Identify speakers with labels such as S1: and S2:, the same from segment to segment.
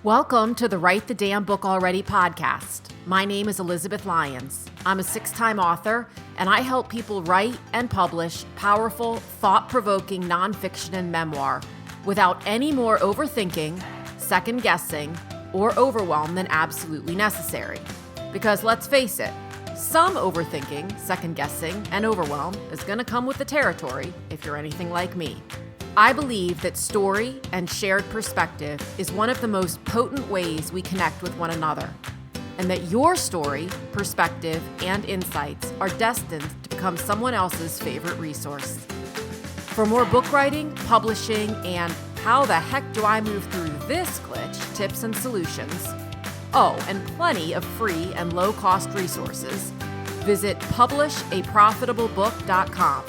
S1: Welcome to the Write the Damn Book Already podcast. My name is Elizabeth Lyons. I'm a 6-time author, and I help people write and publish powerful, thought-provoking nonfiction and memoir without any more overthinking, second-guessing, or overwhelm than absolutely necessary. Because let's face it, some overthinking, second-guessing, and overwhelm is going to come with the territory if you're anything like me. I believe that story and shared perspective is one of the most potent ways we connect with one another, and that your story, perspective, and insights are destined to become someone else's favorite resource. For more book writing, publishing, and how the heck do I move through this glitch tips and solutions, and plenty of free and low-cost resources, visit publishaprofitablebook.com.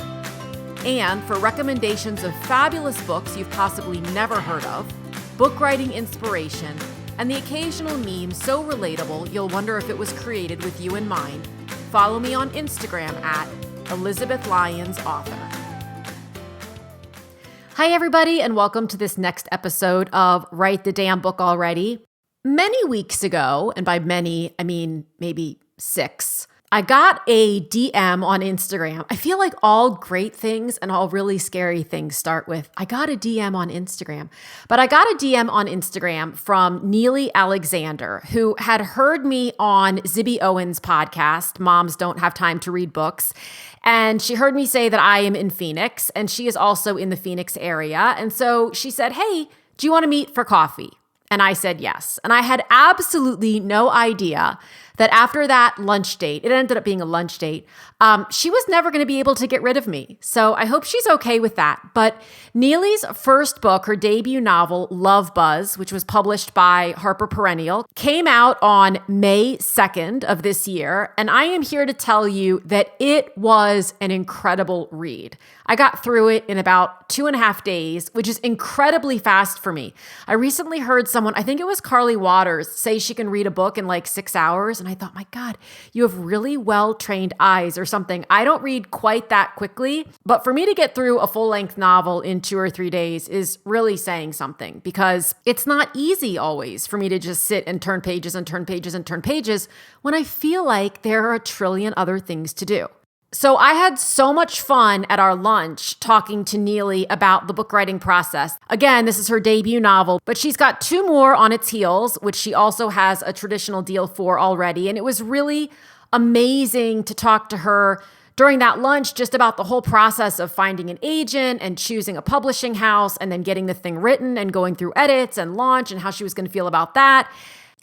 S1: And for recommendations of fabulous books you've possibly never heard of, book writing inspiration, and the occasional meme so relatable you'll wonder if it was created with you in mind, follow me on Instagram at Elizabeth Lyons Author. Hi, everybody, and welcome to this next episode of Write the Damn Book Already. Many weeks ago, and by many, I mean maybe 6, I got a DM on Instagram. I feel like all great things and all really scary things start with, I got a DM on Instagram. But I got a DM on Instagram from Neely Alexander, who had heard me on Zibby Owen's podcast, Moms Don't Have Time to Read Books. And she heard me say that I am in Phoenix, and she is also in the Phoenix area. And so she said, hey, do you want to meet for coffee? And I said yes. And I had absolutely no idea that after that lunch date, it ended up being a lunch date, she was never going to be able to get rid of me. So I hope she's okay with that. But Neely's first book, her debut novel, Love Buzz, which was published by Harper Perennial, came out on May 2nd of this year. And I am here to tell you that it was an incredible read. I got through it in about 2.5 days, which is incredibly fast for me. I recently heard someone, I think it was Carly Waters, say she can read a book in like 6 hours. And I thought, my God, you have really well-trained eyes or something. I don't read quite that quickly, but for me to get through a full-length novel in 2 or 3 days is really saying something, because it's not easy always for me to just sit and turn pages and turn pages and turn pages when I feel like there are a trillion other things to do. So I had so much fun at our lunch talking to Neely about the book writing process. Again, this is her debut novel, but she's got 2 more on its heels, which she also has a traditional deal for already. And it was really amazing to talk to her during that lunch just about the whole process of finding an agent and choosing a publishing house and then getting the thing written and going through edits and launch and how she was going to feel about that.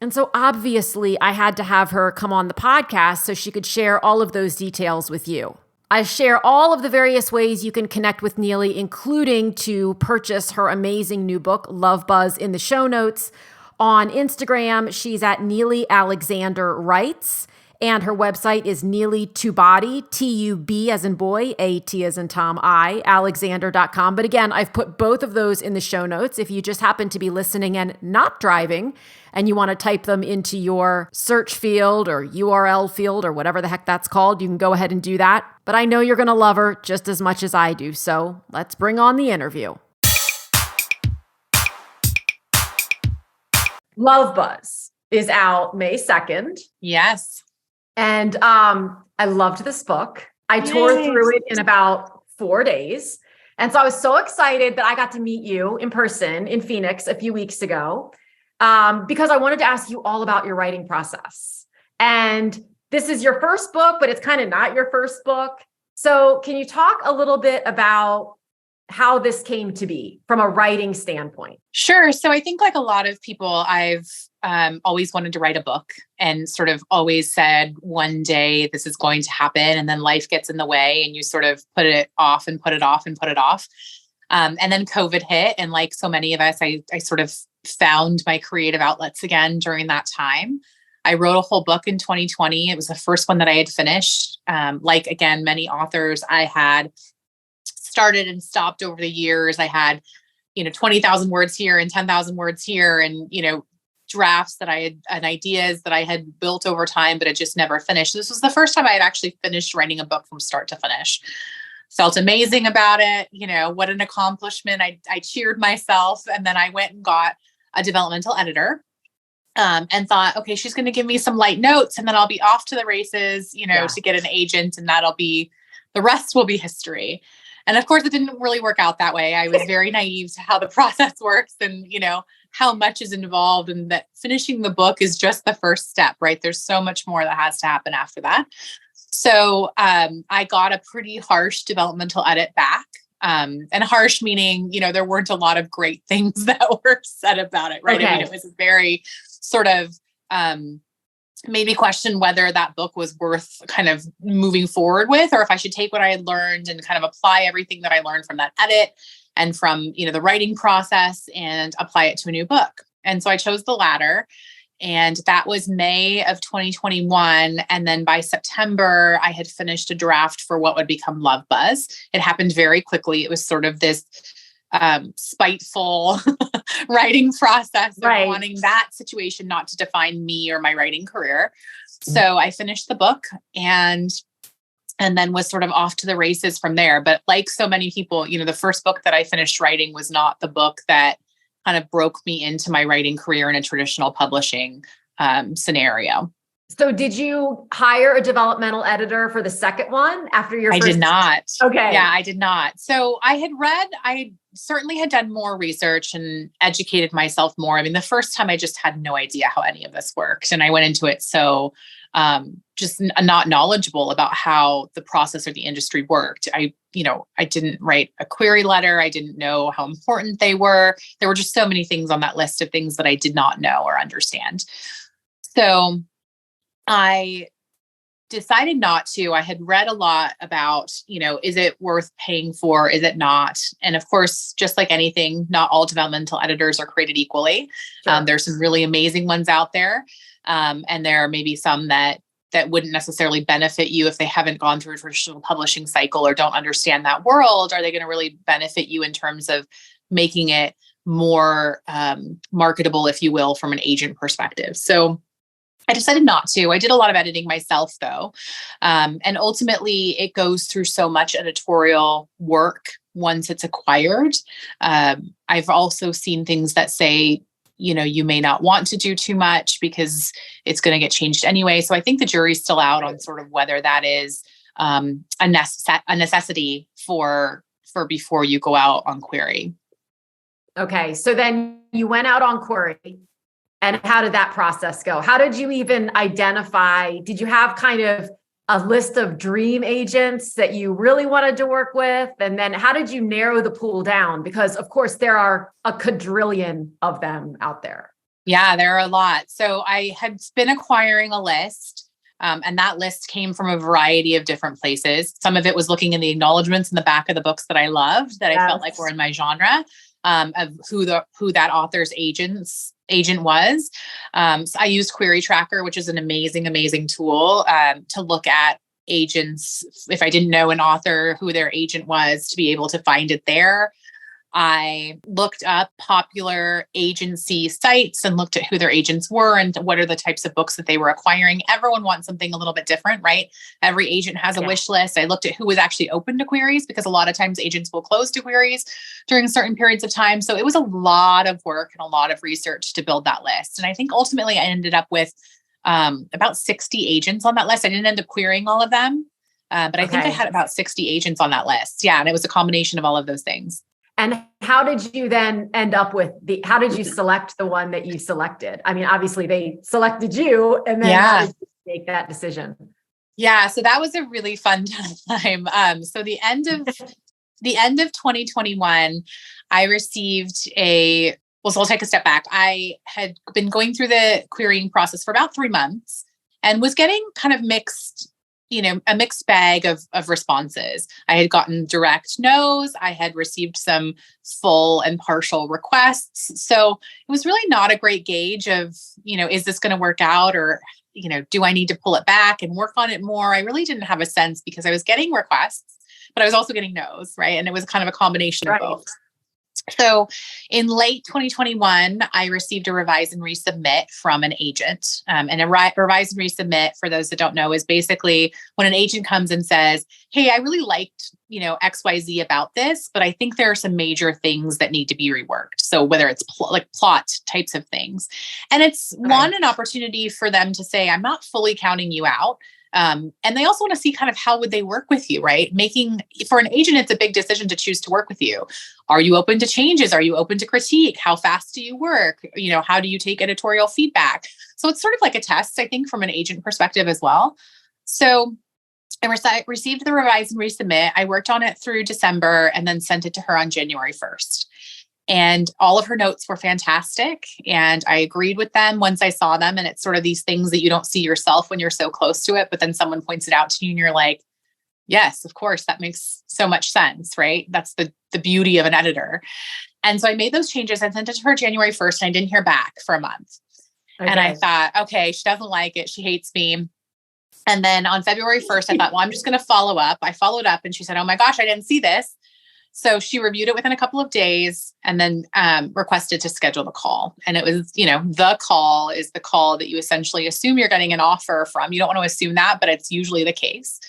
S1: And so obviously I had to have her come on the podcast so she could share all of those details with you. I share all of the various ways you can connect with Neely, including to purchase her amazing new book, Love Buzz, in the show notes. On Instagram, she's at Neely Alexander Writes, and her website is Neely Tubody, T-U-B as in boy, A-T as in Tom, I, Alexander.com. But again, I've put both of those in the show notes. If you just happen to be listening and not driving, and you want to type them into your search field or URL field or whatever the heck that's called, you can go ahead and do that. But I know you're going to love her just as much as I do. So let's bring on the interview. Love Buzz is out May 2nd.
S2: Yes.
S1: And I loved this book. I tore through it in about 4 days. And so I was so excited that I got to meet you in person in Phoenix a few weeks ago, because I wanted to ask you all about your writing process. And this is your first book, but it's kind of not your first book. So can you talk a little bit about how this came to be from a writing standpoint?
S2: Sure. So I think like a lot of people, I've always wanted to write a book and sort of always said one day this is going to happen. And then life gets in the way and you sort of put it off and put it off and put it off. And then COVID hit. And like so many of us, I sort of found my creative outlets again during that time. I wrote a whole book in 2020. It was the first one that I had finished. Like, again, many authors, I had started and stopped over the years. I had, 20,000 words here and 10,000 words here and, drafts that I had and ideas that I had built over time, but it just never finished. This was the first time I had actually finished writing a book from start to finish. Felt amazing about it. What an accomplishment. I cheered myself. And then I went and got a developmental editor. and thought, okay, she's going to give me some light notes and then I'll be off to the races, to get an agent, and the rest will be history. And of course it didn't really work out that way. I was very naive to how the process works and, how much is involved, and that finishing the book is just the first step, right? There's so much more that has to happen after that. So, I got a pretty harsh developmental edit back. And harsh meaning, there weren't a lot of great things that were said about it, right?
S1: Okay.
S2: I mean, it was very sort of, made me question whether that book was worth kind of moving forward with, or if I should take what I had learned and kind of apply everything that I learned from that edit and from, the writing process and apply it to a new book. And so I chose the latter. And that was May of 2021. And then by September, I had finished a draft for what would become Love Buzz. It happened very quickly. It was sort of this spiteful writing process of wanting that situation not to define me or my writing career. So I finished the book and then was sort of off to the races from there. But like so many people, the first book that I finished writing was not the book that kind of broke me into my writing career in a traditional publishing scenario.
S1: So did you hire a developmental editor for the second one after your first?
S2: I did not.
S1: Okay.
S2: Yeah, I did not. So I certainly had done more research and educated myself more. I mean, the first time I just had no idea how any of this worked. And I went into it so just not knowledgeable about how the process or the industry worked. I didn't write a query letter. I didn't know how important they were. There were just so many things on that list of things that I did not know or understand. So I decided not to. I had read a lot about, is it worth paying for? Is it not? And of course, just like anything, not all developmental editors are created equally.
S1: Sure.
S2: There's some really amazing ones out there. And there may be some that wouldn't necessarily benefit you if they haven't gone through a traditional publishing cycle or don't understand that world. Are they going to really benefit you in terms of making it more marketable, if you will, from an agent perspective? So I decided not to. I did a lot of editing myself, though. And ultimately, it goes through so much editorial work once it's acquired. I've also seen things that say, you may not want to do too much because it's going to get changed anyway. So I think the jury's still out on sort of whether that is a necessity for before you go out on query.
S1: Okay. So then you went out on query. And how did that process go? How did you even identify? Did you have kind of a list of dream agents that you really wanted to work with? And then how did you narrow the pool down? Because of course there are a quadrillion of them out there.
S2: Yeah, there are a lot. So I had been acquiring a list, and that list came from a variety of different places. Some of it was looking in the acknowledgments in the back of the books that I loved, that I felt like were in my genre, of who that author's agent was. So I used Query Tracker, which is an amazing, amazing tool to look at agents. If I didn't know an author, who their agent was, to be able to find it there. I looked up popular agency sites and looked at who their agents were and what are the types of books that they were acquiring. Everyone wants something a little bit different, right? Every agent has a wish list. I looked at who was actually open to queries, because a lot of times agents will close to queries during certain periods of time. So it was a lot of work and a lot of research to build that list. And I think ultimately I ended up with about 60 agents on that list. I didn't end up querying all of them, but I think I had about 60 agents on that list. Yeah. And it was a combination of all of those things.
S1: And how did you then end up with how did you select the one that you selected? I mean, obviously they selected you, and then how did you make that decision?
S2: Yeah. So that was a really fun time. So the end of 2021, I received so I'll take a step back. I had been going through the querying process for about 3 months and was getting kind of a mixed bag of responses. I had gotten direct no's. I had received some full and partial requests. So it was really not a great gauge of, is this going to work out, or, do I need to pull it back and work on it more? I really didn't have a sense, because I was getting requests, but I was also getting no's, right? And it was kind of a combination of both. So in late 2021, I received a revise and resubmit from an agent. And a revise and resubmit, for those that don't know, is basically when an agent comes and says, hey, I really liked, XYZ about this, but I think there are some major things that need to be reworked. So whether it's plot types of things. And it's an opportunity for them to say, I'm not fully counting you out. And they also want to see kind of how would they work with you, right? For an agent, it's a big decision to choose to work with you. Are you open to changes? Are you open to critique? How fast do you work? How do you take editorial feedback? So it's sort of like a test, I think, from an agent perspective as well. So I received the revise and resubmit. I worked on it through December and then sent it to her on January 1st. And all of her notes were fantastic. And I agreed with them once I saw them. And it's sort of these things that you don't see yourself when you're so close to it, but then someone points it out to you and you're like, yes, of course, that makes so much sense, right? That's the beauty of an editor. And so I made those changes and sent it to her January 1st, and I didn't hear back for a month. Okay. And I thought, okay, she doesn't like it. She hates me. And then on February 1st, I thought, well, I'm just going to follow up. I followed up and she said, oh my gosh, I didn't see this. So she reviewed it within a couple of days and then requested to schedule the call. And it was, the call is the call that you essentially assume you're getting an offer from. You don't want to assume that, but it's usually the case.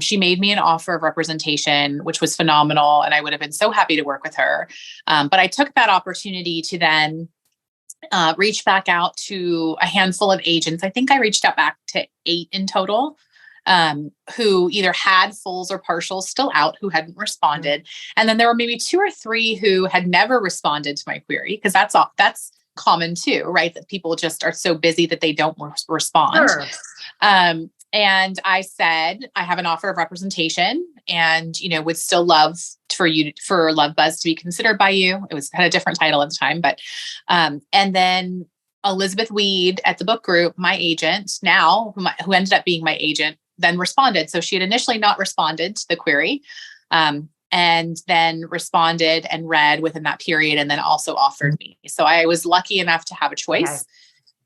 S2: She made me an offer of representation, which was phenomenal. And I would have been so happy to work with her. But I took that opportunity to then reach back out to a handful of agents. I think I reached out back to 8 in total. Who either had fulls or partials still out, who hadn't responded. And then there were maybe 2 or 3 who had never responded to my query, because that's common too, right? That people just are so busy that they don't respond. Sure. And I said, I have an offer of representation and, would still love for Love Buzz to be considered by you. Had a different title at the time, but, and then Elizabeth Weed at the book group, my agent now, who ended up being my agent, then responded. So she had initially not responded to the query, and then responded and read within that period, and then also offered me. So I was lucky enough to have a choice,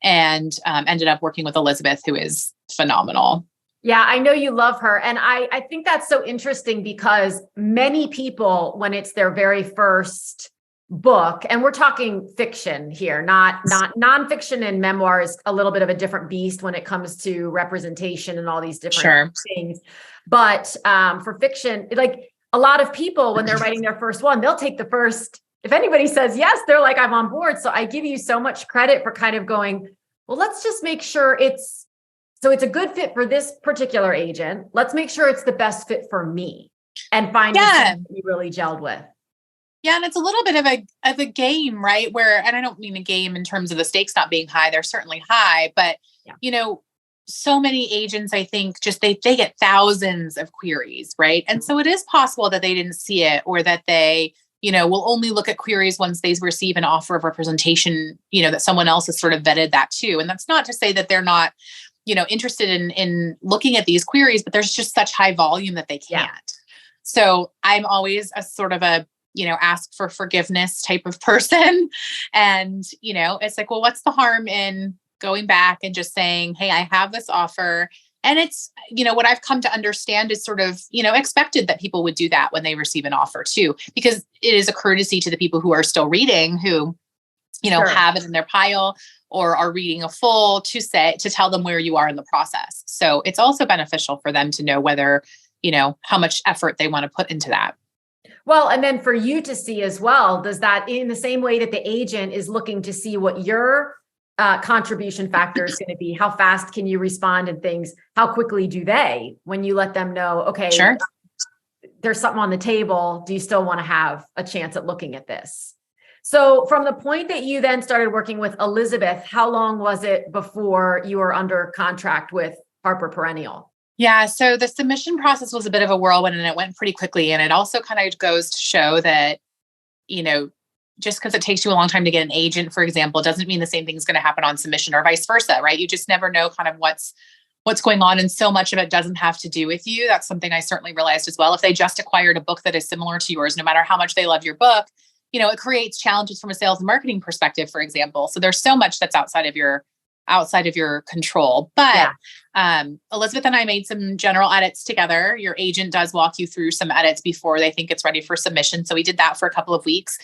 S2: and ended up working with Elizabeth, who is phenomenal.
S1: Yeah, I know you love her. And I think that's so interesting because many people, when it's their very first book, and we're talking fiction here, not nonfiction, and memoir is a little bit of a different beast when it comes to representation and all these different things. But for fiction, like a lot of people, when they're writing their first one, they'll take the first, if anybody says yes, they're like, I'm on board. So I give you so much credit for kind of going, well, let's just make sure it's a good fit for this particular agent. Let's make sure it's the best fit for me and find something that you really gelled with.
S2: Yeah. And it's a little bit of a game, right? And I don't mean a game in terms of the stakes not being high. They're certainly high, but so many agents, I think they get thousands of queries, right? And so it is possible that they didn't see it, or that they, will only look at queries once they receive an offer of representation, that someone else has sort of vetted that too. And that's not to say that they're not, interested in looking at these queries, but there's just such high volume that they can't. Yeah. So I'm always a sort of a, ask for forgiveness type of person. And, it's like, well, what's the harm in going back and just saying, hey, I have this offer. And it's, what I've come to understand is sort of, expected that people would do that when they receive an offer too, because it is a courtesy to the people who are still reading, who, have it in their pile or are reading a full, to tell them where you are in the process. So it's also beneficial for them to know whether, how much effort they want to put into that.
S1: Well, and then for you to see as well, does that, in the same way that the agent is looking to see what your contribution factor is going to be, how fast can you respond and things, how quickly do they, when you let them know, okay, sure, there's something on the table, do you still want to have a chance at looking at this? So from the point that you then started working with Elizabeth, how long was it before you were under contract with Harper Perennial?
S2: Yeah. So the submission process was a bit of a whirlwind, and it went pretty quickly. And it also kind of goes to show that, just because it takes you a long time to get an agent, for example, doesn't mean the same thing's going to happen on submission, or vice versa, right? You just never know kind of what's going on. And so much of it doesn't have to do with you. That's something I certainly realized as well. If they just acquired a book that is similar to yours, no matter how much they love your book, it creates challenges from a sales and marketing perspective, for example. So there's so much that's outside of your outside of your control. But
S1: Yeah.
S2: Elizabeth and I made some general edits together. Your agent does walk you through some edits before they think it's ready for submission. So we did that for a couple of weeks.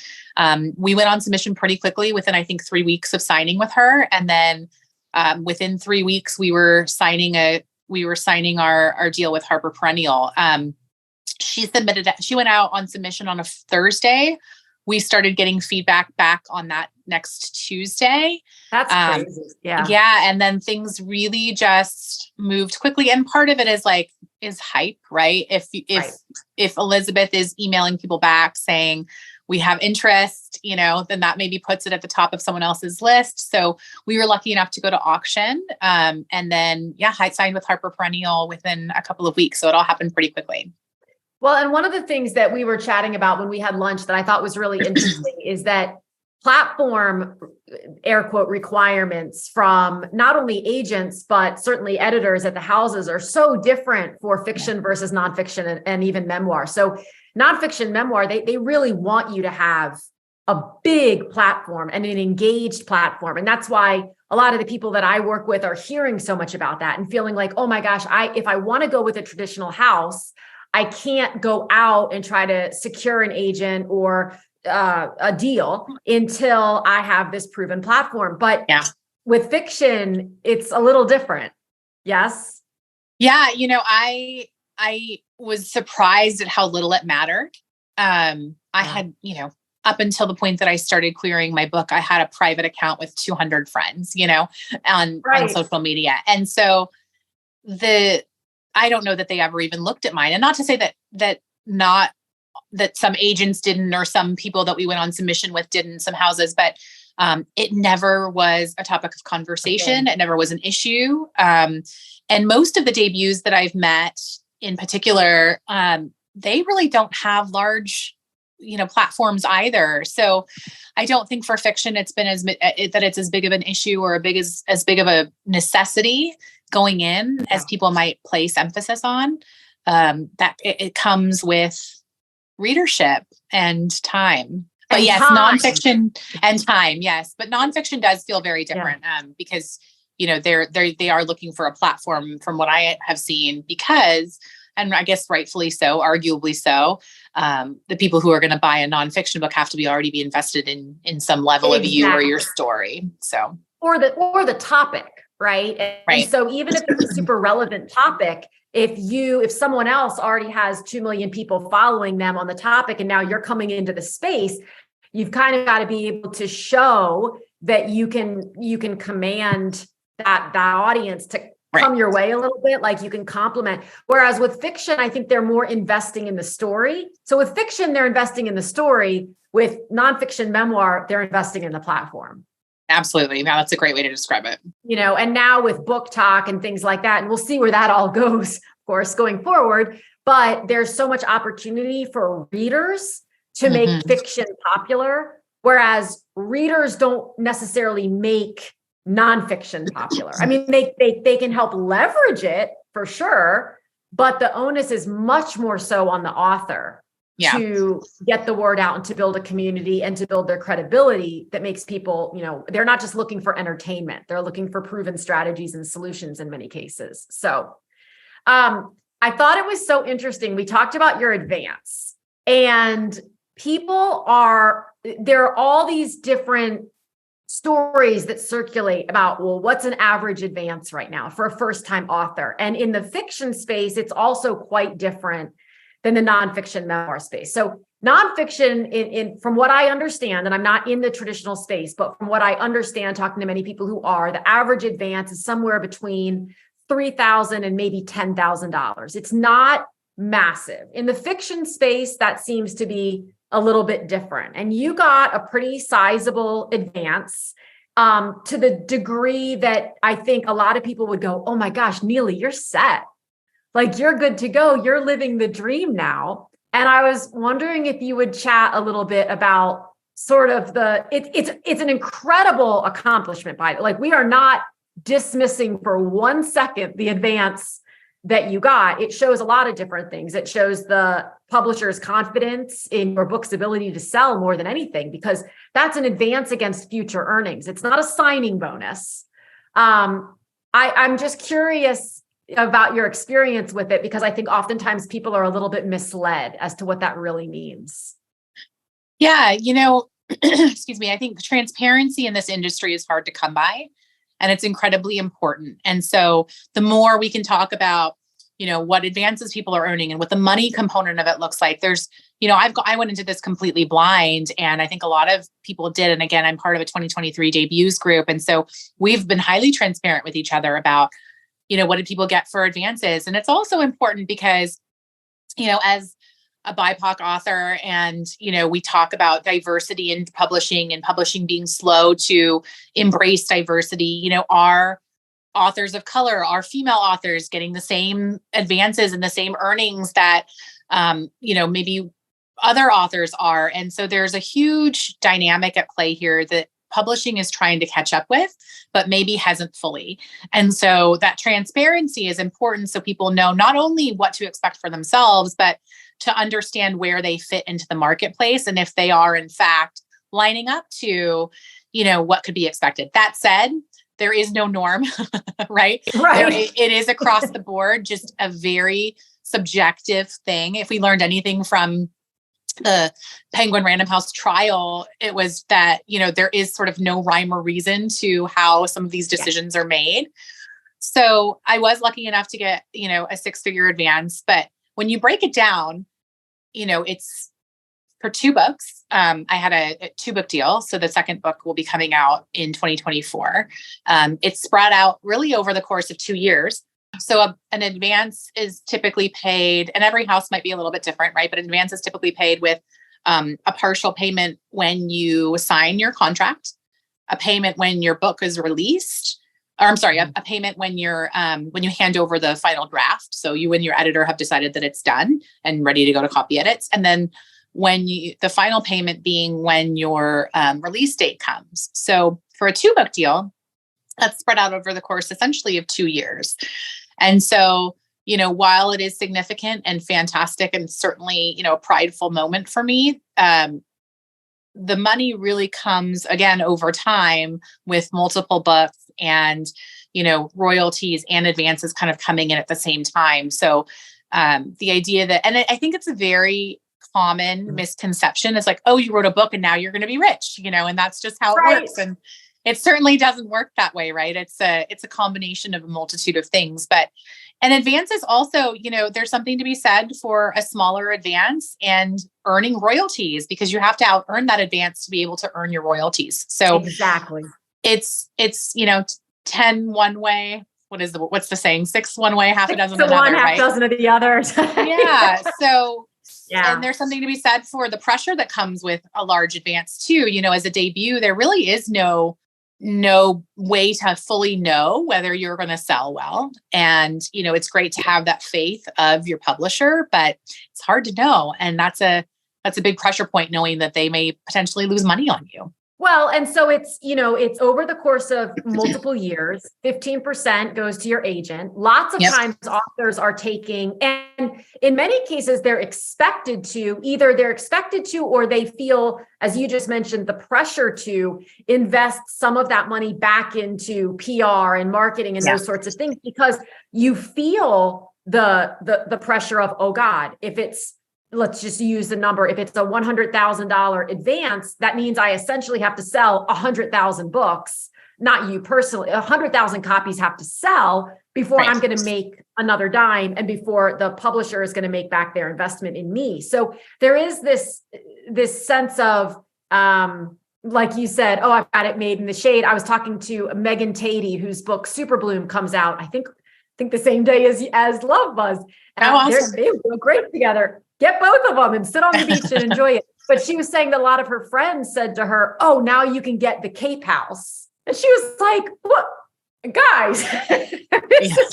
S2: We went on submission pretty quickly within, I think, 3 weeks of signing with her. And then within 3 weeks, we were signing our deal with Harper Perennial. She went out on submission on a Thursday. We started getting feedback back on that next Tuesday.
S1: That's crazy. Yeah.
S2: Yeah. And then things really just moved quickly. And part of it is hype, right? If Elizabeth is emailing people back saying we have interest, then that maybe puts it at the top of someone else's list. So we were lucky enough to go to auction. And then, I signed with Harper Perennial within a couple of weeks. So it all happened pretty quickly.
S1: Well, and one of the things that we were chatting about when we had lunch that I thought was really interesting is that platform, air quote, requirements from not only agents, but certainly editors at the houses are so different for fiction versus nonfiction and even memoir. So nonfiction memoir, they really want you to have a big platform and an engaged platform. And that's why a lot of the people that I work with are hearing so much about that and feeling like, oh my gosh, if I want to go with a traditional house, I can't go out and try to secure an agent or a deal until I have this proven platform. But with fiction, it's a little different. Yes.
S2: Yeah. I was surprised at how little it mattered. I had, up until the point that I started clearing my book, I had a private account with 200 friends, on social media. And so I don't know that they ever even looked at mine. And not to say that some agents didn't, or some people that we went on submission with didn't, some houses, but it never was a topic of conversation. Okay. It never was an issue. And most of the debuts that I've met in particular, they really don't have large, platforms either. So I don't think for fiction, it's been that it's as big of an issue or as big of a necessity going in as people might place emphasis on. That it comes with readership and time. But yes, nonfiction and time. Yes. But nonfiction does feel very different because, they are looking for a platform from what I have seen because, and I guess rightfully so, arguably so, the people who are going to buy a nonfiction book have to already be invested in some level of you or your story. So,
S1: or the topic. Right. And so even if it's a super relevant topic, if someone else already has 2 million people following them on the topic, and now you're coming into the space, you've kind of got to be able to show that you can command that audience to come your way a little bit, like you can complement. Whereas with fiction, I think they're more investing in the story. So with fiction, they're investing in the story. With nonfiction memoir, they're investing in the platform.
S2: Absolutely. Now that's a great way to describe it.
S1: And now with book talk and things like that, and we'll see where that all goes, of course, going forward. But there's so much opportunity for readers to make fiction popular, whereas readers don't necessarily make nonfiction popular. I mean, they can help leverage it for sure, but the onus is much more so on the author. To get the word out and to build a community and to build their credibility that makes people, they're not just looking for entertainment. They're looking for proven strategies and solutions in many cases. So I thought it was so interesting. We talked about your advance, and there are all these different stories that circulate about, well, what's an average advance right now for a first-time author? And in the fiction space, it's also quite different than the nonfiction memoir space. So nonfiction, from what I understand, and I'm not in the traditional space, but from what I understand, talking to many people who are, the average advance is somewhere between $3,000 and maybe $10,000. It's not massive. In the fiction space, that seems to be a little bit different. And you got a pretty sizable advance to the degree that I think a lot of people would go, oh my gosh, Neely, you're set. Like you're good to go. You're living the dream now. And I was wondering if you would chat a little bit about sort of it's an incredible accomplishment by it. Like we are not dismissing for 1 second the advance that you got. It shows a lot of different things. It shows the publisher's confidence in your book's ability to sell more than anything, because that's an advance against future earnings. It's not a signing bonus. I'm just curious about your experience with it, because I think oftentimes people are a little bit misled as to what that really means.
S2: Yeah, excuse me, I think transparency in this industry is hard to come by, and it's incredibly important. And so the more we can talk about, what advances people are earning and what the money component of it looks like. There's, I went into this completely blind, and I think a lot of people did. And again, I'm part of a 2023 debuts group. And so we've been highly transparent with each other about, what did people get for advances? And it's also important because, as a BIPOC author, and, we talk about diversity in publishing and publishing being slow to embrace diversity, our authors of color, our female authors getting the same advances and the same earnings that, maybe other authors are. And so there's a huge dynamic at play here that publishing is trying to catch up with, but maybe hasn't fully. And so that transparency is important, so people know not only what to expect for themselves, but to understand where they fit into the marketplace, and if they are in fact lining up to, what could be expected. That said, there is no norm, right?
S1: Right.
S2: It is across the board, just a very subjective thing. If we learned anything from the Penguin Random House trial, it was that, there is sort of no rhyme or reason to how some of these decisions are made. So I was lucky enough to get, a 6-figure advance, but when you break it down, it's for 2 books. I had a 2-book deal. So the second book will be coming out in 2024. It's spread out really over the course of 2 years. So an advance is typically paid, and every house might be a little bit different, right? But an advance is typically paid with a partial payment when you sign your contract, a payment when your book is released, or I'm sorry, a payment when when you hand over the final draft. So you and your editor have decided that it's done and ready to go to copy edits. And then the final payment being when your release date comes. So for a 2-book deal, that's spread out over the course essentially of 2 years. And so, while it is significant and fantastic and certainly, a prideful moment for me, the money really comes again over time with multiple books and, royalties and advances kind of coming in at the same time. So the idea that, and I think it's a very common misconception. It's like, oh, you wrote a book and now you're going to be rich, and that's just how it works. And it certainly doesn't work that way, right? It's a combination of a multitude of things, but an advance is also, there's something to be said for a smaller advance and earning royalties, because you have to out earn that advance to be able to earn your royalties. So
S1: exactly,
S2: it's 10 one way. What's the saying? 6 one way, half a dozen another,
S1: one, half
S2: right?
S1: dozen of the other.
S2: Yeah. So,
S1: yeah.
S2: And there's something to be said for the pressure that comes with a large advance too. As a debut, there really is no way to fully know whether you're going to sell well. And, it's great to have that faith of your publisher, but it's hard to know. And that's a big pressure point, knowing that they may potentially lose money on you.
S1: Well, and so it's over the course of multiple years, 15% goes to your agent. Lots of times authors are taking, and in many cases, they're expected to, or they feel, as you just mentioned, the pressure to invest some of that money back into PR and marketing and those sorts of things, because you feel the pressure of, oh God, if it's, let's just use the number. If it's a $100,000 advance, that means I essentially have to sell 100,000 books, not you personally. 100,000 copies have to sell before I'm going to make another dime, and before the publisher is going to make back their investment in me. So there is this sense of, like you said, oh, I've got it made in the shade. I was talking to Megan Tatey, whose book Super Bloom comes out, I think the same day as Love Buzz.
S2: Awesome.
S1: They go great together. Get both of them and sit on the beach and enjoy it. But she was saying that a lot of her friends said to her, oh, now you can get the Cape House. And she was like, what, guys, this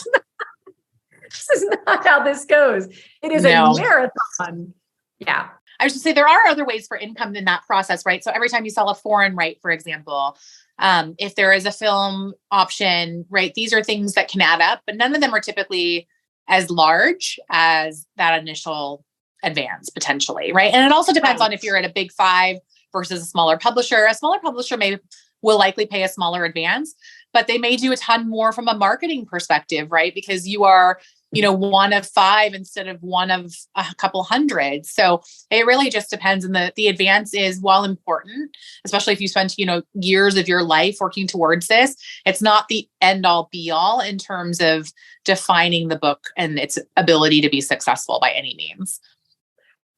S1: is not how this goes. It is a marathon. Yeah.
S2: I should say there are other ways for income in that process, right? So every time you sell a foreign right, for example, if there is a film option, right, these are things that can add up, but none of them are typically as large as that initial advance potentially, right? And it also depends on if you're at a big 5 versus a smaller publisher. A smaller publisher will likely pay a smaller advance, but they may do a ton more from a marketing perspective, right? Because you are, one of 5 instead of one of a couple hundred. So it really just depends. And the advance is, while important, especially if you spent, years of your life working towards this, it's not the end all be all in terms of defining the book and its ability to be successful by any means.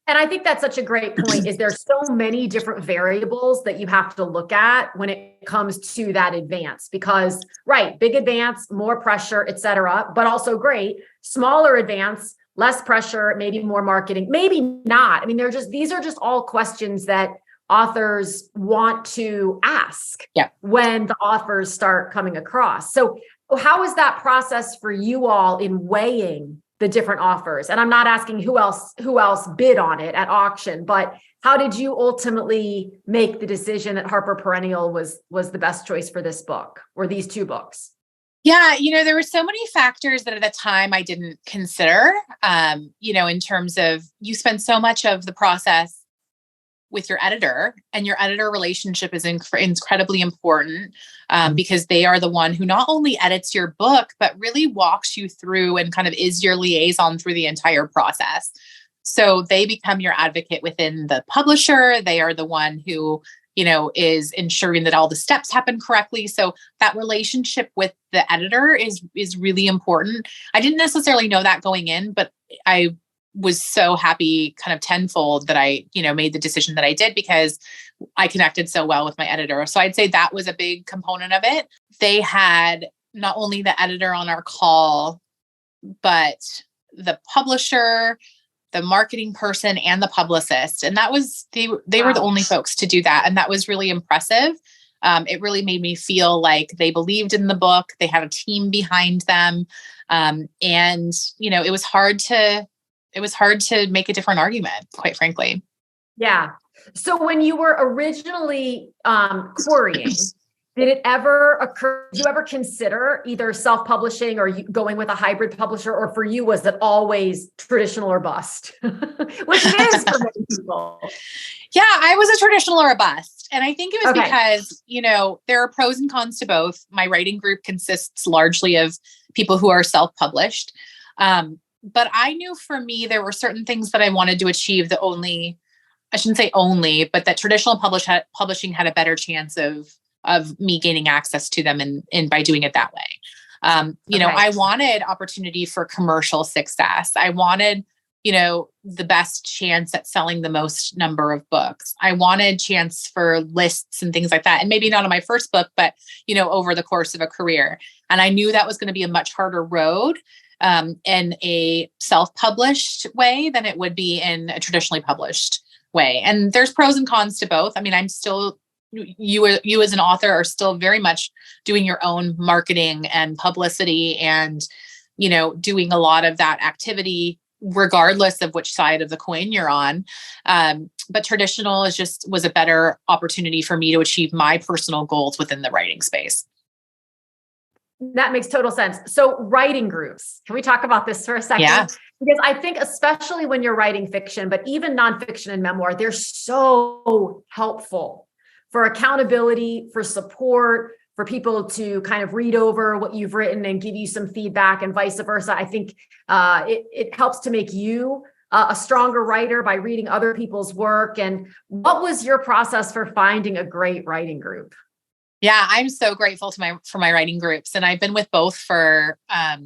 S1: And I think that's such a great point, is there's so many different variables that you have to look at when it comes to that advance, because right, big advance, more pressure, et cetera, but also great. Smaller advance, less pressure, maybe more marketing, maybe not. I mean, these are just all questions that authors want to ask when the offers start coming across. So how is that process for you all in weighing the different offers? And I'm not asking who else bid on it at auction, but how did you ultimately make the decision that Harper Perennial was the best choice for this book, or these 2 books?
S2: Yeah, there were so many factors that at the time I didn't consider, in terms of, you spend so much of the process with your editor, and your editor relationship is incredibly important, because they are the one who not only edits your book, but really walks you through and kind of is your liaison through the entire process. So they become your advocate within the publisher. They are the one who, is ensuring that all the steps happen correctly. So that relationship with the editor is really important. I didn't necessarily know that going in, but I was so happy kind of tenfold that I, made the decision that I did, because I connected so well with my editor. So I'd say that was a big component of it. They had not only the editor on our call, but the publisher, the marketing person, and the publicist. And that was, they were the only folks to do that. And that was really impressive. It really made me feel like they believed in the book. They had a team behind them. And, it was hard to make a different argument, quite frankly.
S1: Yeah. So when you were originally querying, did it ever occur, did you ever consider either self-publishing or going with a hybrid publisher, or for you, was it always traditional or bust? Which it is for many people.
S2: Yeah, I was a traditional or a bust. And I think it was because, there are pros and cons to both. My writing group consists largely of people who are self-published. But I knew for me, there were certain things that I wanted to achieve that I shouldn't say only, but that traditional publishing had a better chance of me gaining access to them and by doing it that way. I wanted opportunity for commercial success. I wanted, the best chance at selling the most number of books. I wanted chance for lists and things like that. And maybe not on my first book, but, over the course of a career. And I knew that was going to be a much harder road in a self-published way than it would be in a traditionally published way. And there's pros and cons to both. I mean, I'm still, you as an author are still very much doing your own marketing and publicity and, doing a lot of that activity, regardless of which side of the coin you're on. But traditional was a better opportunity for me to achieve my personal goals within the writing space.
S1: That makes total sense. So writing groups, can we talk about this for a second?
S2: Yeah.
S1: Because I think especially when you're writing fiction, but even nonfiction and memoir, they're so helpful for accountability, for support, for people to kind of read over what you've written and give you some feedback, and vice versa. I think it helps to make you a stronger writer by reading other people's work. And what was your process for finding a great writing group?
S2: Yeah, I'm so grateful for my writing groups. And I've been with both for, I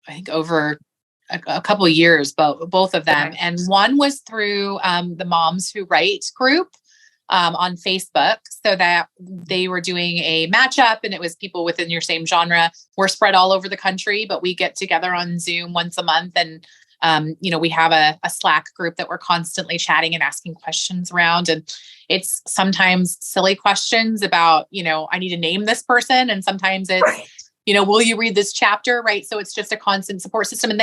S2: think over a couple of years, both of them. Okay. And one was through the Moms Who Write group on Facebook, so that they were doing a matchup, and it was people within your same genre. We're spread all over the country, but we get together on Zoom once a month. And we have a Slack group that we're constantly chatting and asking questions around. And it's sometimes silly questions about, I need to name this person. And sometimes it's, will you read this chapter? Right. So it's just a constant support system. And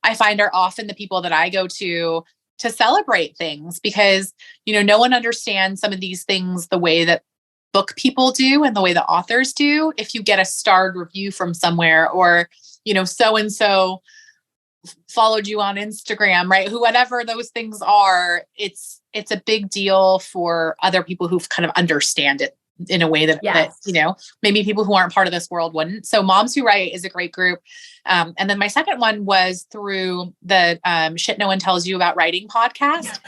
S2: I find, are often the people that I go to celebrate things, because, no one understands some of these things the way that book people do and the way the authors do. If you get a starred review from somewhere, or, so-and-so followed you on Instagram, right? Whatever those things are, it's a big deal for other people who kind of understand it in a way that, maybe people who aren't part of this world wouldn't. So Moms Who Write is a great group. And then my second one was through the Shit No One Tells You About Writing podcast.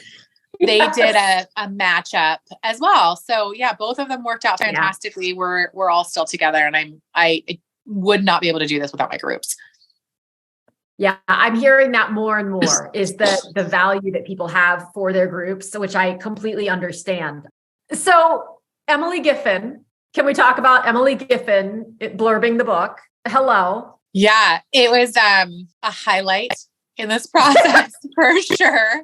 S2: They did a matchup as well. So yeah, both of them worked out fantastically. Yeah. We're all still together, and I would not be able to do this without my groups.
S1: Yeah, I'm hearing that more and more is the value that people have for their groups, which I completely understand. So Emily Giffen, can we talk about Emily Giffen blurbing the book? Hello.
S2: Yeah, it was a highlight in this process for sure.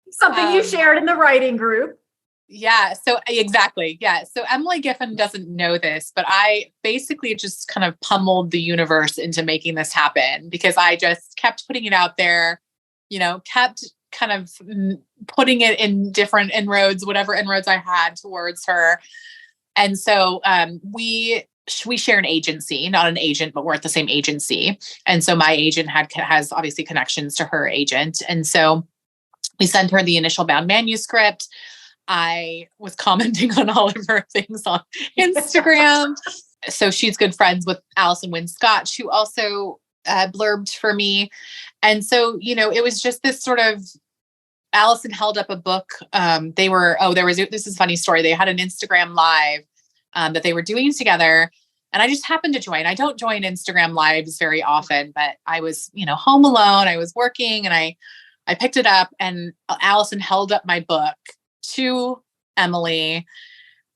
S1: Something you shared in the writing group.
S2: Yeah. So exactly. Yeah. So Emily Giffen doesn't know this, but I basically just kind of pummeled the universe into making this happen because I just kept putting it out there, kept kind of putting it in different inroads, whatever inroads I had towards her. And so we share an agency, not an agent, but we're at the same agency. And so my agent has obviously connections to her agent. And so we sent her the initial bound manuscript. I was commenting on all of her things on Instagram. So she's good friends with Allison Wynne Scott, who also blurbed for me. And so, it was just this sort of, Allison held up a book. This is a funny story. They had an Instagram live that they were doing together. And I just happened to join. I don't join Instagram lives very often, but I was, home alone. I was working and I picked it up, and Allison held up my book to Emily,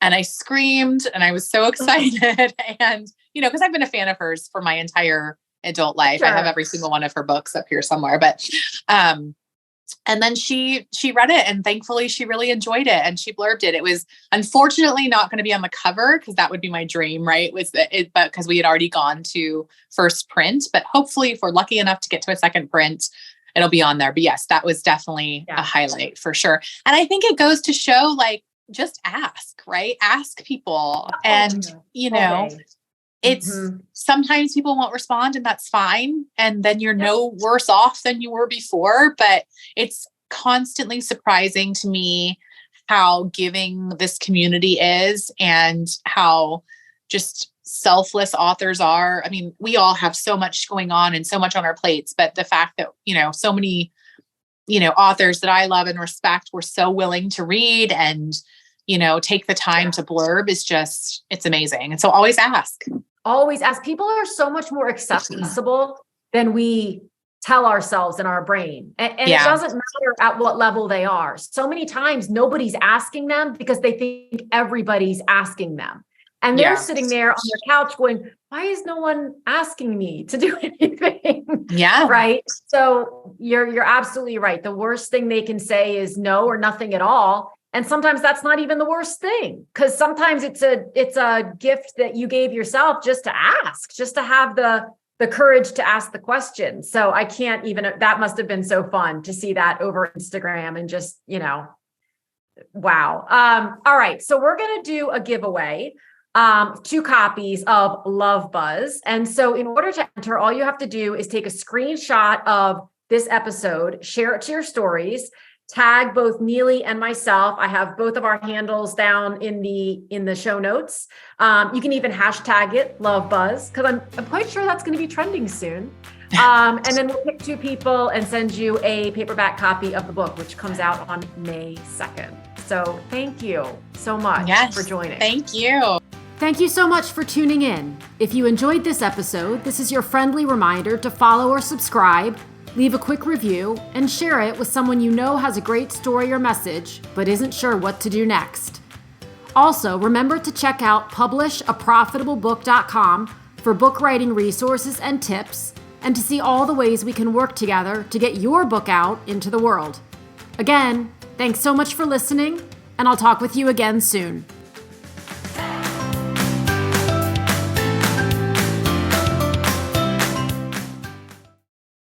S2: and I screamed, and I was so excited. And, because I've been a fan of hers for my entire adult life. Sure. I have every single one of her books up here somewhere, but, and then she read it, and thankfully she really enjoyed it, and she blurbed it. It was unfortunately not going to be on the cover because that would be my dream, right? But because we had already gone to first print, but hopefully if we're lucky enough to get to a second print, it'll be on there. But yes, that was definitely a highlight for sure. And I think it goes to show, just ask, right? Ask people. And, it's sometimes people won't respond, and that's fine. And then you're no worse off than you were before. But it's constantly surprising to me how giving this community is and how just selfless authors are. I mean, we all have so much going on and so much on our plates, but the fact that, so many, authors that I love and respect were so willing to read and, take the time to blurb is just, it's amazing. And so always ask.
S1: Always ask. People are so much more accessible than we tell ourselves in our brain. And it doesn't matter at what level they are. So many times nobody's asking them because they think everybody's asking them. And they're sitting there on their couch going, why is no one asking me to do anything?
S2: Yeah.
S1: Right. So you're absolutely right. The worst thing they can say is no or nothing at all. And sometimes that's not even the worst thing, because sometimes it's a gift that you gave yourself just to ask, just to have the courage to ask the question. So I can't even, that must have been so fun to see that over Instagram and just, wow. All right. So we're going to do a giveaway. 2 copies of Love Buzz. And so in order to enter, all you have to do is take a screenshot of this episode, share it to your stories, tag both Neely and myself. I have both of our handles down in the show notes. You can even hashtag it Love Buzz, because I'm quite sure that's going to be trending soon. And then we'll pick 2 people and send you a paperback copy of the book, which comes out on May 2nd. So thank you so much for joining.
S2: Thank you.
S1: Thank you so much for tuning in. If you enjoyed this episode, this is your friendly reminder to follow or subscribe, leave a quick review, and share it with someone you know has a great story or message, but isn't sure what to do next. Also, remember to check out publishaprofitablebook.com for book writing resources and tips, and to see all the ways we can work together to get your book out into the world. Again, thanks so much for listening, and I'll talk with you again soon.